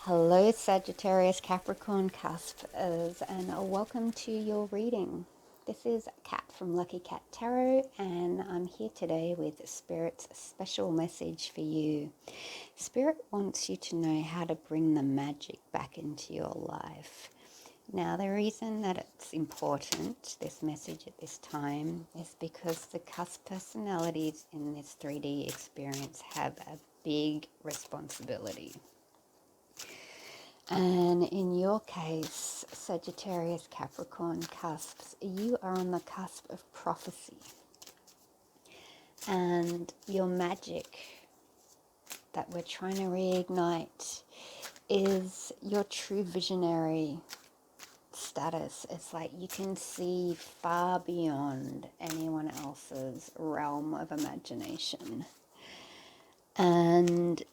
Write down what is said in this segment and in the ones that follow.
Hello, Sagittarius-Capricorn Cuspers, and welcome to your reading. This is Kat from Lucky Cat Tarot, and I'm here today with Spirit's special message for you. Spirit wants you to know how to bring the magic back into your life. Now, the reason that it's important, this message at this time, is because the cusp personalities in this 3D experience have a big responsibility. And in your case, Sagittarius-Capricorn Cusps, you are on the cusp of prophecy. And your magic that we're trying to reignite is your true visionary status. It's like you can see far beyond anyone else's realm of imagination. And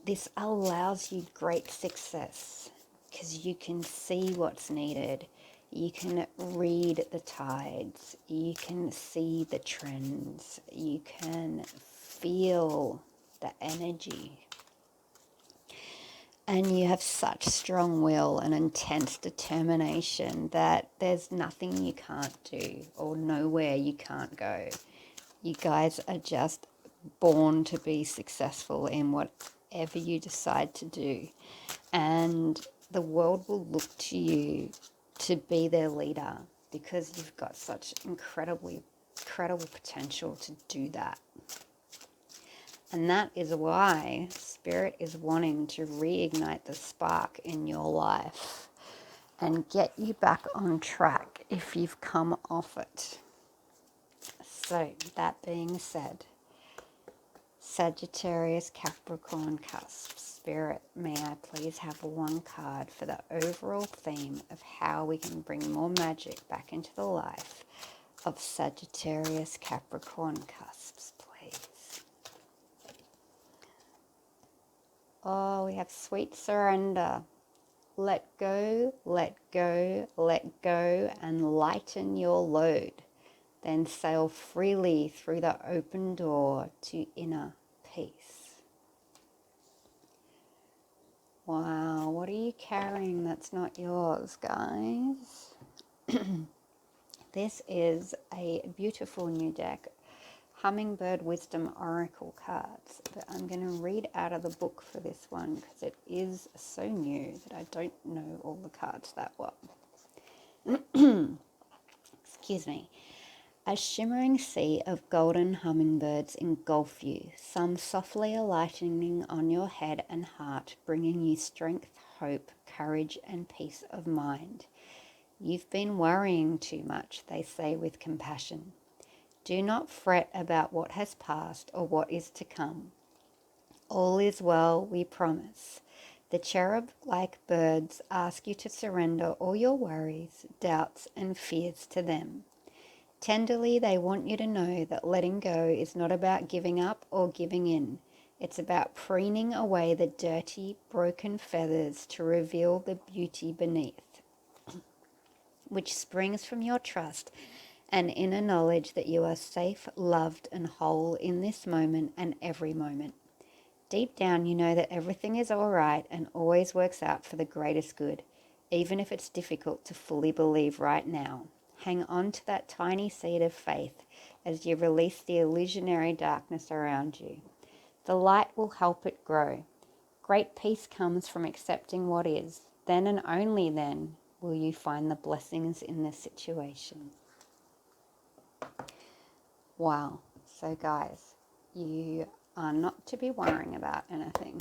this allows you great success because you can see what's needed. You can read the tides. You can see the trends. You can feel the energy. And you have such strong will and intense determination that there's nothing you can't do or nowhere you can't go. You guys are just born to be successful in whatever you decide to do, and the world will look to you to be their leader because you've got such incredible potential to do that. And that is why Spirit is wanting to reignite the spark in your life and get you back on track if you've come off it. So that being said, Sagittarius-Capricorn Cusp Spirit, may I please have one card for the overall theme of how we can bring more magic back into the life of Sagittarius-Capricorn Cusps, please. Oh, we have sweet surrender. Let go, let go, let go, and lighten your load. Then sail freely through the open door to inner peace. Wow, what are you carrying that's not yours, guys? This is a beautiful new deck, Hummingbird Wisdom Oracle cards, but I'm going to read out of the book for this one because it is so new that I don't know all the cards that well. Excuse me. A shimmering sea of golden hummingbirds engulf you, some softly alighting on your head and heart, bringing you strength, hope, courage, and peace of mind. You've been worrying too much, they say with compassion. Do not fret about what has passed or what is to come. All is well, we promise. The cherub-like birds ask you to surrender all your worries, doubts, and fears to them. Tenderly, they want you to know that letting go is not about giving up or giving in. It's about preening away the dirty, broken feathers to reveal the beauty beneath, which springs from your trust and inner knowledge that you are safe, loved, and whole in this moment and every moment. Deep down, you know that everything is all right and always works out for the greatest good, even if it's difficult to fully believe right now. Hang on to that tiny seed of faith as you release the illusionary darkness around you. The light will help it grow. Great peace comes from accepting what is. Then and only then will you find the blessings in this situation. Wow. So guys, you are not to be worrying about anything.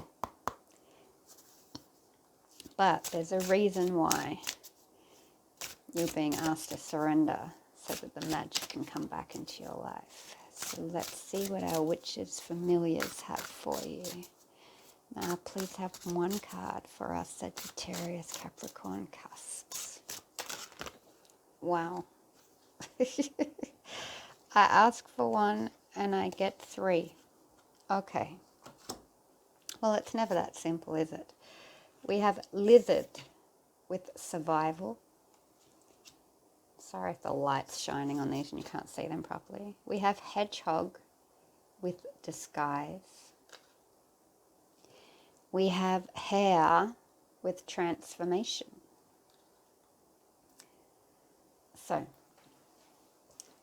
But there's a reason why you're being asked to surrender so that the magic can come back into your life. So let's see what our witches familiars have for you. Now, please have one card for our Sagittarius-Capricorn Cusps. Wow. I ask for one and I get three. Okay. Well, it's never that simple, is it? We have lizard with survival. Sorry if the light's shining on these and you can't see them properly. We have hedgehog with disguise. We have hare with transformation. So,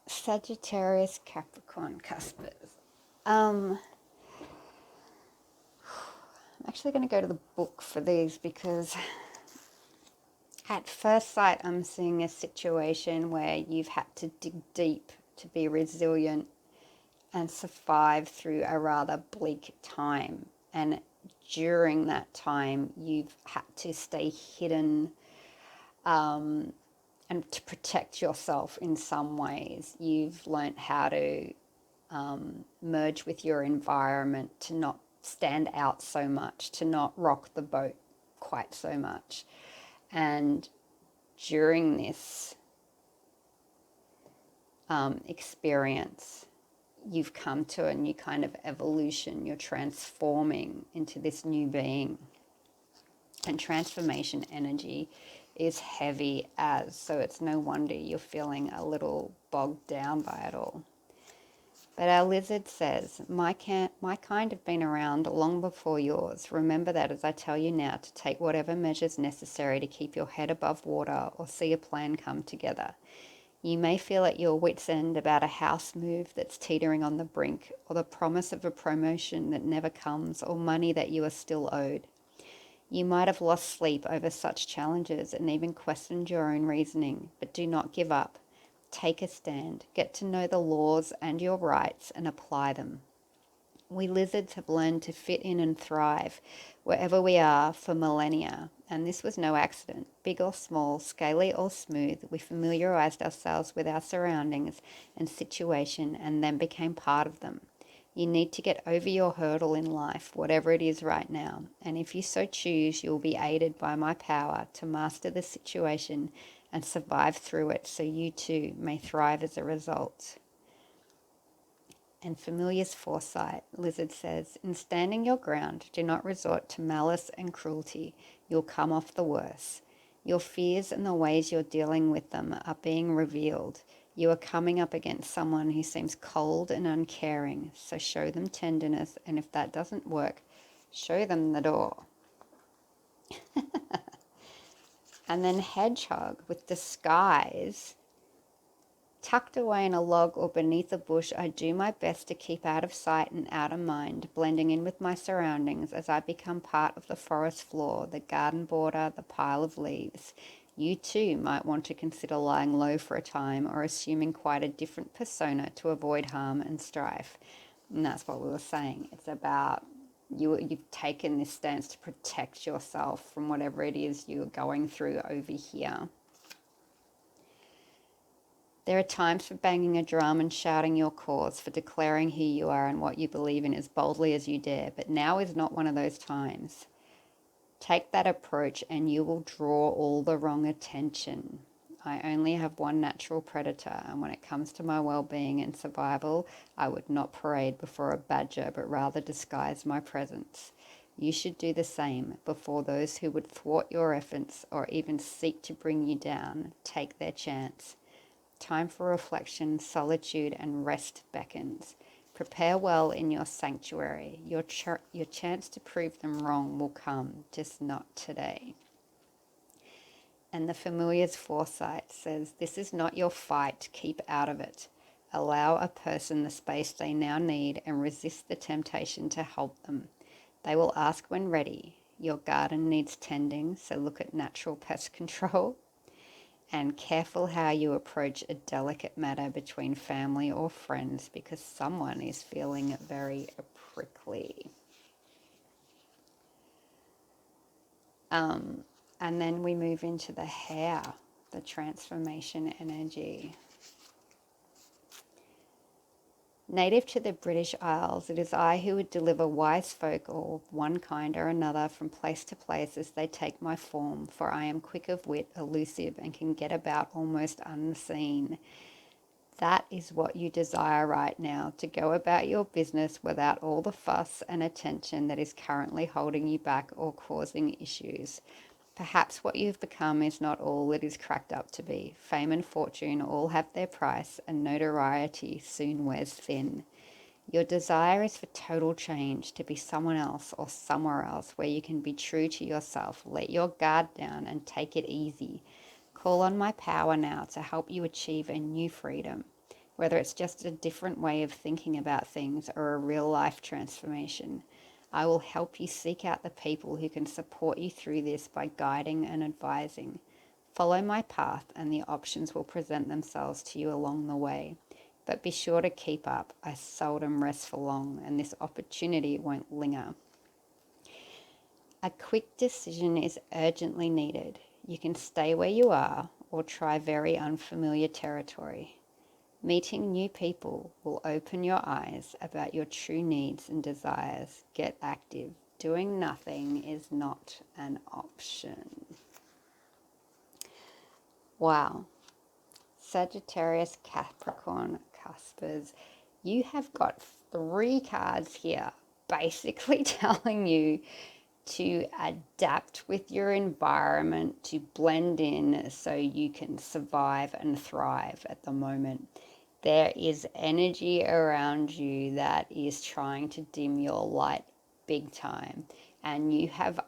Sagittarius-Capricorn Cuspers. I'm actually going to go to the book for these because at first sight I'm seeing a situation where you've had to dig deep to be resilient and survive through a rather bleak time. And during that time, you've had to stay hidden and to protect yourself in some ways. You've learnt how to merge with your environment, to not stand out so much, to not rock the boat quite so much. And during this experience, you've come to a new kind of evolution. You're transforming into this new being. And transformation energy is heavy as, so it's no wonder you're feeling a little bogged down by it all. But our lizard says, my kind have been around long before yours. Remember that as I tell you now to take whatever measures necessary to keep your head above water or see a plan come together. You may feel at your wit's end about a house move that's teetering on the brink, or the promise of a promotion that never comes, or money that you are still owed. You might have lost sleep over such challenges and even questioned your own reasoning, but do not give up. Take a stand, get to know the laws and your rights and apply them. We lizards have learned to fit in and thrive wherever we are for millennia, and this was no accident. Big or small, scaly or smooth, we familiarized ourselves with our surroundings and situation and then became part of them. You need to get over your hurdle in life, whatever it is right now, and if you so choose, you'll be aided by my power to master the situation and survive through it so you too may thrive as a result. And Familiar's foresight, Lizard says, in standing your ground, do not resort to malice and cruelty. You'll come off the worse. Your fears and the ways you're dealing with them are being revealed. You are coming up against someone who seems cold and uncaring, so show them tenderness, and if that doesn't work, show them the door. And then Hedgehog with disguise. Tucked away in a log or beneath a bush, I do my best to keep out of sight and out of mind, blending in with my surroundings as I become part of the forest floor, the garden border, the pile of leaves. You too might want to consider lying low for a time or assuming quite a different persona to avoid harm and strife. And that's what we were saying. It's about you've taken this stance to protect yourself from whatever it is you're going through over here. There are times for banging a drum and shouting your cause, for declaring who you are and what you believe in as boldly as you dare, but now is not one of those times. Take that approach and you will draw all the wrong attention. I only have one natural predator, and when it comes to my well-being and survival, I would not parade before a badger, but rather disguise my presence. You should do the same before those who would thwart your efforts or even seek to bring you down take their chance. Time for reflection, solitude, and rest beckons. Prepare well in your sanctuary. Your chance to prove them wrong will come, just not today. And the Familiar's foresight says, this is not your fight, keep out of it. Allow a person the space they now need and resist the temptation to help them. They will ask when ready. Your garden needs tending, so look at natural pest control. And careful how you approach a delicate matter between family or friends because someone is feeling very prickly. And then we move into the Hare, the transformation energy. Native to the British Isles, it is I who would deliver wise folk, all of one kind or another, from place to place as they take my form, for I am quick of wit, elusive, and can get about almost unseen. That is what you desire right now, to go about your business without all the fuss and attention that is currently holding you back or causing issues. Perhaps what you've become is not all it is cracked up to be. Fame and fortune all have their price, and notoriety soon wears thin. Your desire is for total change, to be someone else or somewhere else where you can be true to yourself. Let your guard down and take it easy. Call on my power now to help you achieve a new freedom, whether it's just a different way of thinking about things or a real life transformation. I will help you seek out the people who can support you through this by guiding and advising. Follow my path and the options will present themselves to you along the way. But be sure to keep up. I seldom rest for long, and this opportunity won't linger. A quick decision is urgently needed. You can stay where you are or try very unfamiliar territory. Meeting new people will open your eyes about your true needs and desires. Get active. Doing nothing is not an option. Wow. Sagittarius-Capricorn Cuspers, you have got 3 cards here basically telling you to adapt with your environment, to blend in so you can survive and thrive at the moment. There is energy around you that is trying to dim your light big time, and you have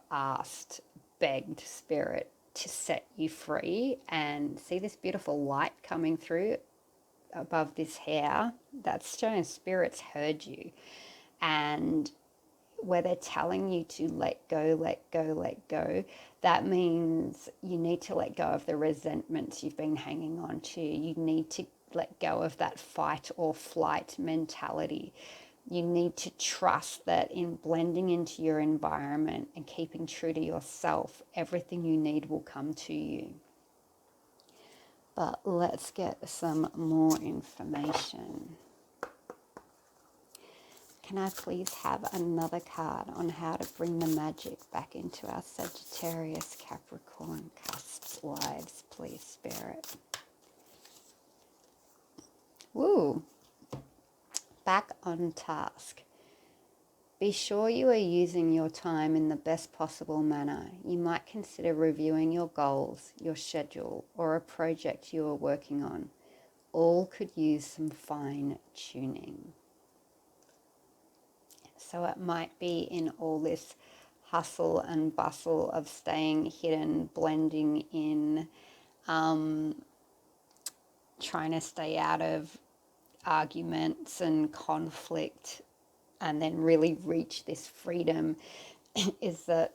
begged spirit to set you free. And see this beautiful light coming through above this hair? That's showing spirit's heard you. And where they're telling you to let go, let go, let go, that means you need to let go of the resentments you've been hanging on to. You need to let go of that fight or flight mentality. You need to trust that in blending into your environment and keeping true to yourself, everything you need will come to you. But let's get some more information. Can I please have another card on how to bring the magic back into our Sagittarius-Capricorn Cusps lives, please, Spirit? Woo! Back on task. Be sure you are using your time in the best possible manner. You might consider reviewing your goals, your schedule, or a project you are working on. All could use some fine tuning. So it might be in all this hustle and bustle of staying hidden, blending in, trying to stay out of arguments and conflict, and then really reach this freedom, is that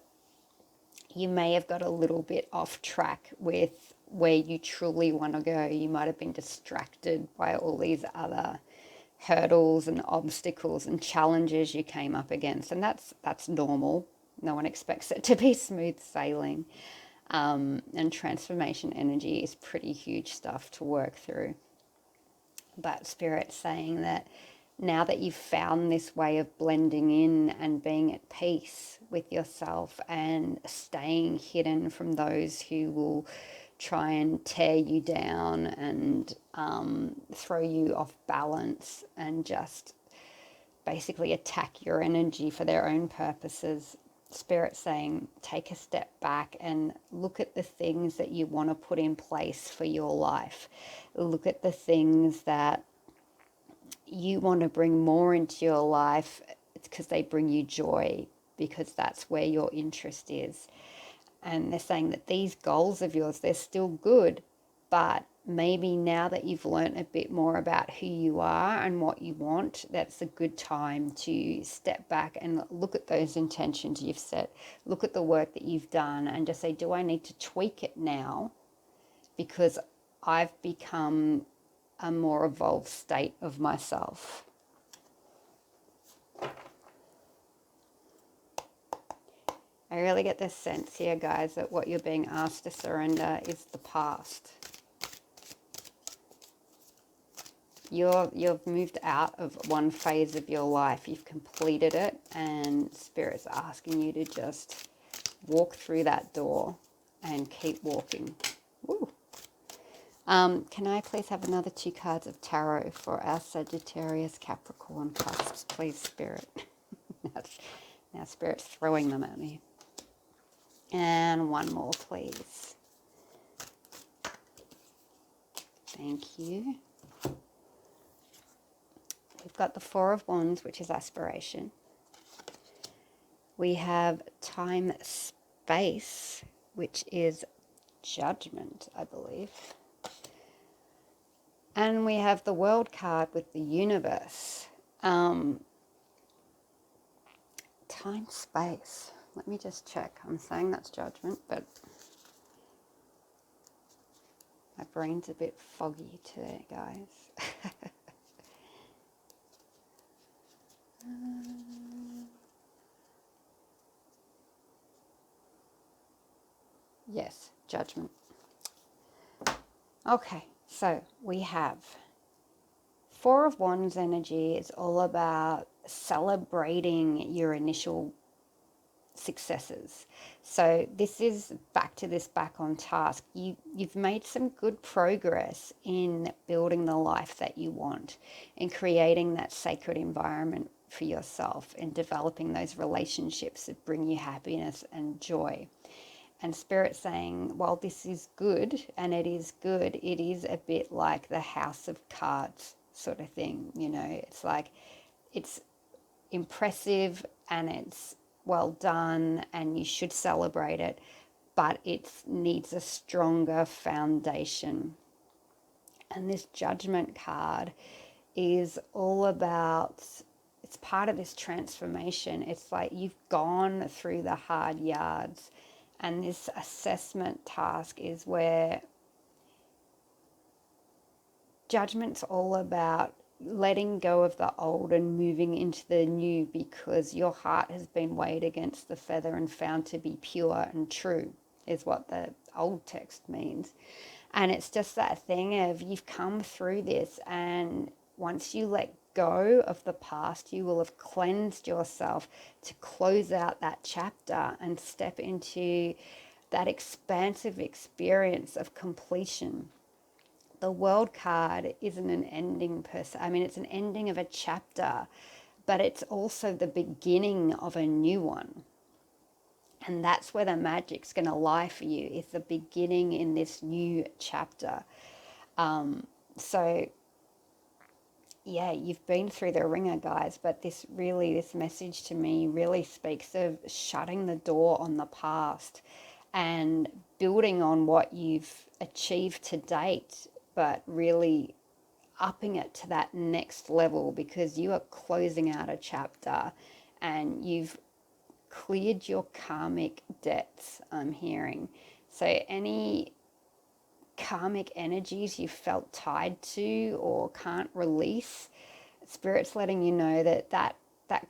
you may have got a little bit off track with where you truly want to go. You might have been distracted by all these other hurdles and obstacles and challenges you came up against, and that's normal. No one expects it to be smooth sailing, and transformation energy is pretty huge stuff to work through. But Spirit's saying that now that you've found this way of blending in and being at peace with yourself and staying hidden from those who will try and tear you down and throw you off balance and just basically attack your energy for their own purposes, Spirit saying take a step back and look at the things that you want to put in place for your life. Look at the things that you want to bring more into your life. It's because they bring you joy, because that's where your interest is. And they're saying that these goals of yours, they're still good, but maybe now that you've learned a bit more about who you are and what you want, that's a good time to step back and look at those intentions you've set, look at the work that you've done, and just say, do I need to tweak it now because I've become a more evolved state of myself? I really get this sense here, guys, that what you're being asked to surrender is the past. You've moved out of one phase of your life. You've completed it, and Spirit's asking you to just walk through that door and keep walking. Woo. Can I please have another 2 cards of tarot for our Sagittarius-Capricorn Cusps, please, Spirit? Now Spirit's throwing them at me. And one more, please. Thank you. We've got the Four of Wands, which is aspiration. We have time space, which is judgment, I believe. And we have the World card with the universe. Time space. Let me just check. I'm saying that's judgment, but my brain's a bit foggy today, guys. Yes, judgment. Okay, so we have Four of Wands energy. Is all about celebrating your initial successes. So this is back to this back on task. You've made some good progress in building the life that you want, in creating that sacred environment for yourself, and developing those relationships that bring you happiness and joy. And Spirit saying, while this is good, and it is good, it is a bit like the House of Cards sort of thing. You know, it's like, it's impressive and it's well done and you should celebrate it, but it needs a stronger foundation. And this judgment card is all about, it's part of this transformation. It's like you've gone through the hard yards, and this assessment task is where judgment's all about letting go of the old and moving into the new, because your heart has been weighed against the feather and found to be pure and true, is what the old text means. And it's just that thing of, you've come through this, and once you let go of the past, you will have cleansed yourself to close out that chapter and step into that expansive experience of completion. The World card isn't an ending per se. I mean, it's an ending of a chapter, but it's also the beginning of a new one. And that's where the magic's going to lie for you, is the beginning in this new chapter. So, yeah, you've been through the ringer, guys, but this message to me really speaks of shutting the door on the past and building on what you've achieved to date, but really upping it to that next level, because you are closing out a chapter and you've cleared your karmic debts, I'm hearing. So any karmic energies you felt tied to or can't release, Spirit's letting you know that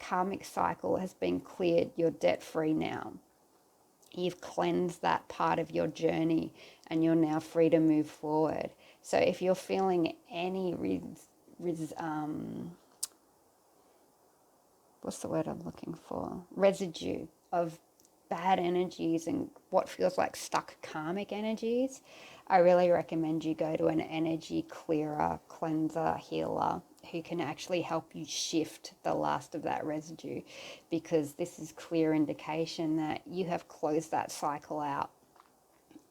karmic cycle has been cleared. You're debt free now. You've cleansed that part of your journey and you're now free to move forward. So if you're feeling any what's the word I'm looking for? Residue of bad energies and what feels like stuck karmic energies, I really recommend you go to an energy clearer, cleanser, healer who can actually help you shift the last of that residue, because this is clear indication that you have closed that cycle out.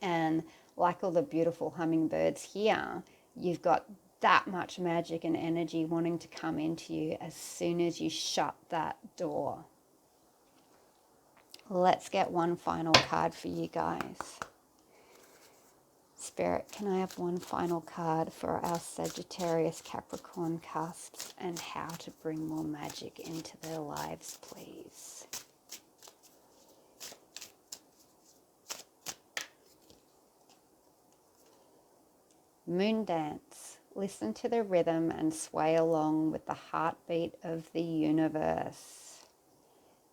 And like all the beautiful hummingbirds here, you've got that much magic and energy wanting to come into you as soon as you shut that door. Let's get one final card for you guys. Spirit, can I have one final card for our Sagittarius-Capricorn cusps and how to bring more magic into their lives, please? Moon dance. Listen to the rhythm and sway along with the heartbeat of the universe.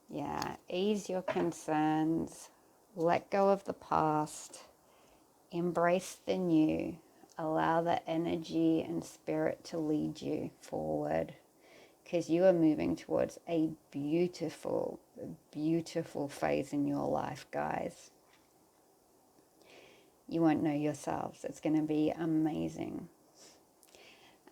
Yeah, ease your concerns. Let go of the past. Embrace the new. Allow the energy and spirit to lead you forward, because you are moving towards a beautiful, beautiful phase in your life, guys. You won't know yourselves. It's going to be amazing.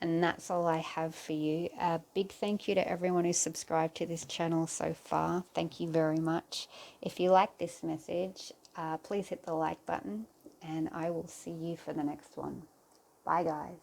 And that's all I have for you. A big thank you to everyone who's subscribed to this channel so far. Thank you very much. If you like this message, please hit the like button, and I will see you for the next one. Bye, guys.